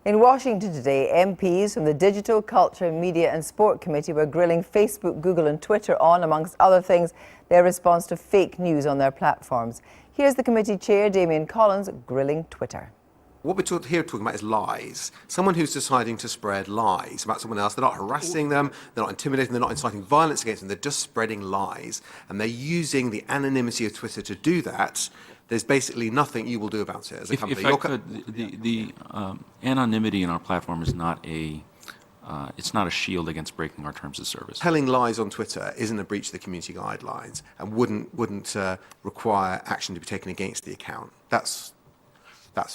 In Washington today, MPs from the Digital, Culture, Media and Sport Committee were grilling Facebook, Google and Twitter on, amongst other things, their response to fake news on their platforms. Here's the committee chair, Damian Collins, grilling Twitter. What we're talking about is lies. Someone who's deciding to spread lies about someone else. They're not harassing them, they're not intimidating, they're not inciting violence against them, they're just spreading lies. And they're using the anonymity of Twitter to do that. There's basically nothing you will do about it as a company. If I could, the anonymity in our platform is not it's not a shield against breaking our terms of service. Telling lies on Twitter isn't a breach of the community guidelines and wouldn't require action to be taken against the account. That's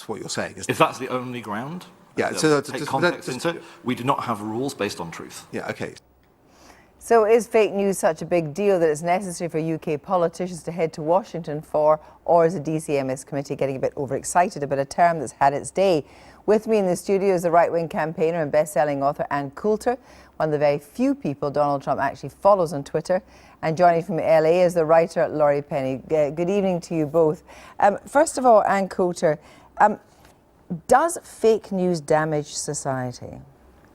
what you're saying, isn't it? If that's the only ground, yeah. So take context into it. We do not have rules based on truth. Yeah. Okay. So is fake news such a big deal that it's necessary for UK politicians to head to Washington for, or is the DCMS committee getting a bit overexcited about a term that's had its day? With me in the studio is the right-wing campaigner and best-selling author Coulter, one of the very few people Donald Trump actually follows on Twitter. And joining from LA is the writer Laurie Penny. Good evening to you both. First of all, Coulter, does fake news damage society?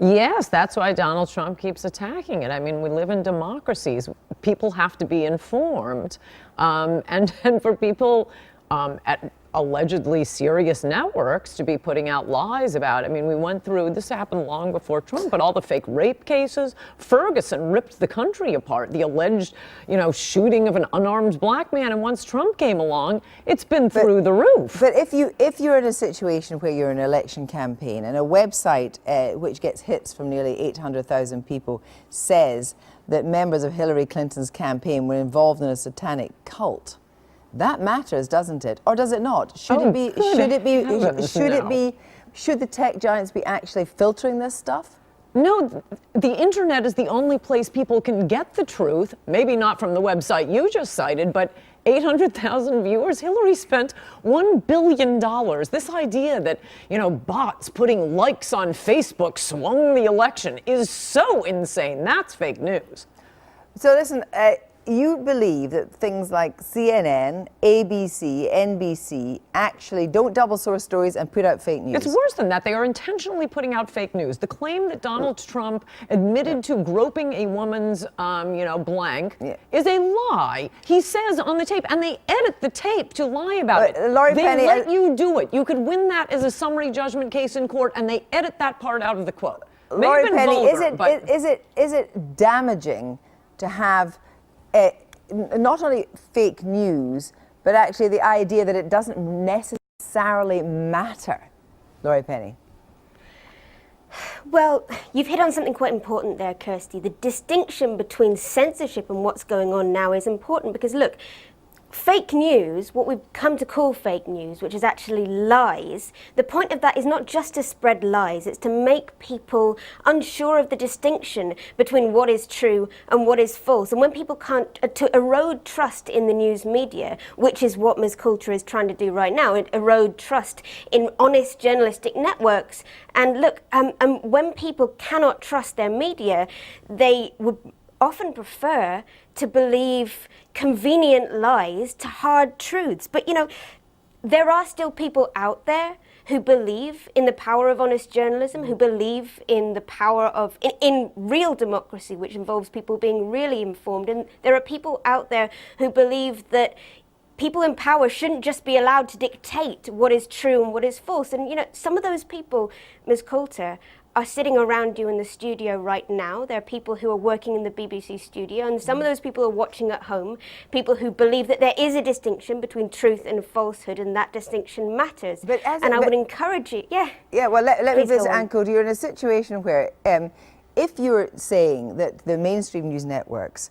Yes, that's why Donald Trump keeps attacking it. I mean, we live in democracies. People have to be informed. And for people at allegedly serious networks to be putting out lies about it. I mean, we went through, this happened long before Trump, but all the fake rape cases. Ferguson ripped the country apart. The alleged, shooting of an unarmed black man. And once Trump came along, it's been through the roof. But if you're in a situation where you're in an election campaign and a website which gets hits from nearly 800,000 people says that members of Hillary Clinton's campaign were involved in a satanic cult, that matters, doesn't it? Or does it not? Should the tech giants be actually filtering this stuff? No, the internet is the only place people can get the truth. Maybe not from the website you just cited, but 800,000 viewers. Hillary spent $1 billion. This idea that, bots putting likes on Facebook swung the election is so insane. That's fake news. So listen, you believe that things like CNN, ABC, NBC actually don't double source stories and put out fake news? It's worse than that. They are intentionally putting out fake news. The claim that Donald Trump admitted to groping a woman's, blank is a lie. He says on the tape, and they edit the tape to lie about it. Laurie they Penny, let you do it. You could win that as a summary judgment case in court, and they edit that part out of the quote. Laurie Penny, is it damaging to have not only fake news, but actually the idea that it doesn't necessarily matter? Laurie Penny. Well, you've hit on something quite important there, Kirsty. The distinction between censorship and what's going on now is important because, look, fake news, what we've come to call fake news, which is actually lies, the point of that is not just to spread lies, it's to make people unsure of the distinction between what is true and what is false. And when people can't, to erode trust in the news media, which is what Ms. Coulter is trying to do right now, erode trust in honest journalistic networks. And look, when people cannot trust their media, they would often prefer to believe convenient lies to hard truths. But there are still people out there who believe in the power of honest journalism, who believe in the power of in real democracy, which involves people being really informed. And there are people out there who believe that people in power shouldn't just be allowed to dictate what is true and what is false. And some of those people, Ms. Coulter, are sitting around you in the studio right now. There are people who are working in the BBC studio, and some of those people are watching at home, people who believe that there is a distinction between truth and falsehood, and that distinction matters. I would encourage you, well, let me visit Coulter. You're in a situation where if you're saying that the mainstream news networks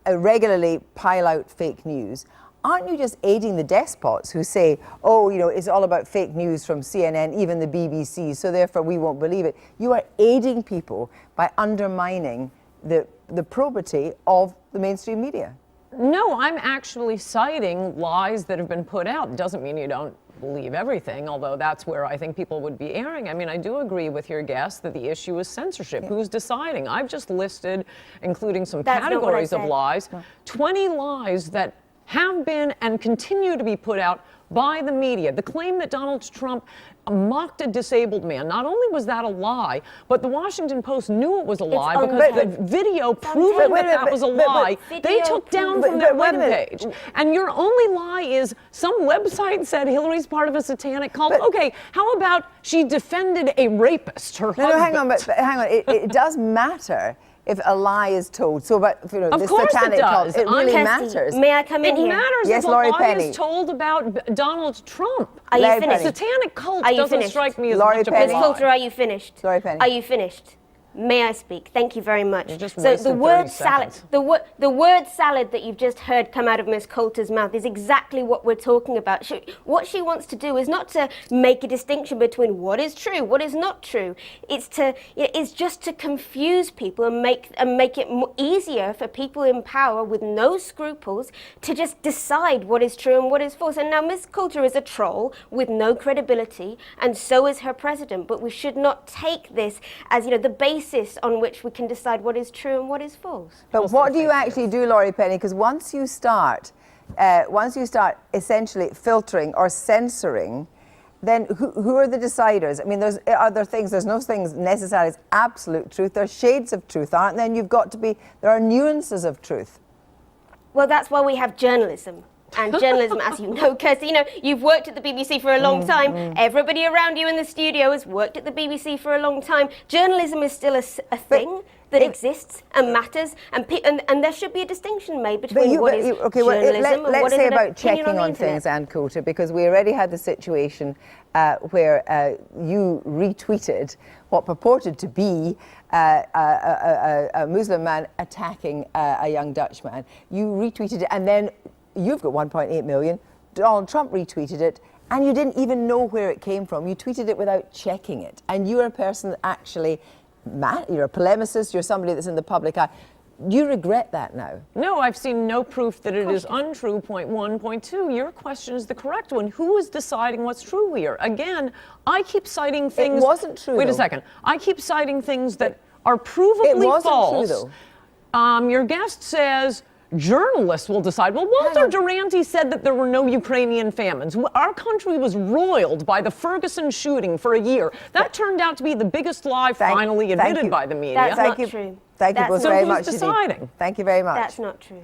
regularly pile out fake news, aren't you just aiding the despots who say, it's all about fake news from CNN, even the BBC, so therefore we won't believe it? You are aiding people by undermining the probity of the mainstream media. No, I'm actually citing lies that have been put out. Doesn't mean you don't believe everything, although that's where I think people would be erring. I mean, I do agree with your guest that the issue is censorship. Who's deciding? I've just listed, including some categories of lies, 20 lies that have been and continue to be put out by the media. The claim that Donald Trump mocked a disabled man. Not only was that a lie, but the Washington Post knew it was a lie on because tape. the video proving that was a lie, they took down from their webpage. And your only lie is some website said Hillary's part of a satanic cult. Okay, how about she defended a rapist, her husband? No, hang on, but hang on. It does matter if a lie is told. So, but Of this course it satanic cult, does. it really Kirsty, matters. may I come in It here? matters Yes, if a Laurie lie Penny. is told about Donald Trump. Are you Laurie finished? Penny. Satanic cult Are you doesn't finished? strike me as Laurie much of Penny. a Ms. lie. Coulter, are you finished? Laurie Penny. Are you finished? May I speak? Thank you very much. You just So wasted the word 30 salad, seconds. the word salad that you've just heard come out of Ms. Coulter's mouth is exactly what we're talking about. What she wants to do is not to make a distinction between what is true, what is not true. It's just to confuse people and make it easier for people in power with no scruples to just decide what is true and what is false. And now Ms. Coulter is a troll with no credibility, and so is her president. But we should not take this as the basis on which we can decide what is true and what is false. But what do you actually do, Laurie Penny? Because once you start essentially filtering or censoring, then who are the deciders? I mean, there's no things necessarily as absolute truth. There's shades of truth, aren't there? And there are nuances of truth. Well, that's why we have journalism. And journalism, as you know, Kirsty, you've worked at the BBC for a long time. Everybody around you in the studio has worked at the BBC for a long time. Journalism is still a thing that exists and matters, and there should be a distintion made between what is journalism and what let's is say an about opinion checking on the on internet. things, Ann Coulter, because we already had the situation where you retweeted what purported to be a Muslim man attacking a young Dutchman. You retweeted it, and then you've got 1.8 million. Donald Trump retweeted it, and you didn't even know where it came from. You tweeted it without checking it. And you're a person that actually, you're a polemicist, you're somebody that's in the public eye. Do you regret that now? No, I've seen no proof that it is untrue, point one. Point two, your question is the correct one. Who is deciding what's true here? Again, I keep citing things... It wasn't true, Wait though. a second. I keep citing things that are provably It wasn't false. true, though. Your guest says... journalists will decide. Well, Walter Duranty said that there were no Ukrainian famines. Our country was roiled by the Ferguson shooting for a year. That turned out to be the biggest lie finally admitted by the media. That's not true. Thank you both So very who's much. deciding? Thank you very much. That's not true.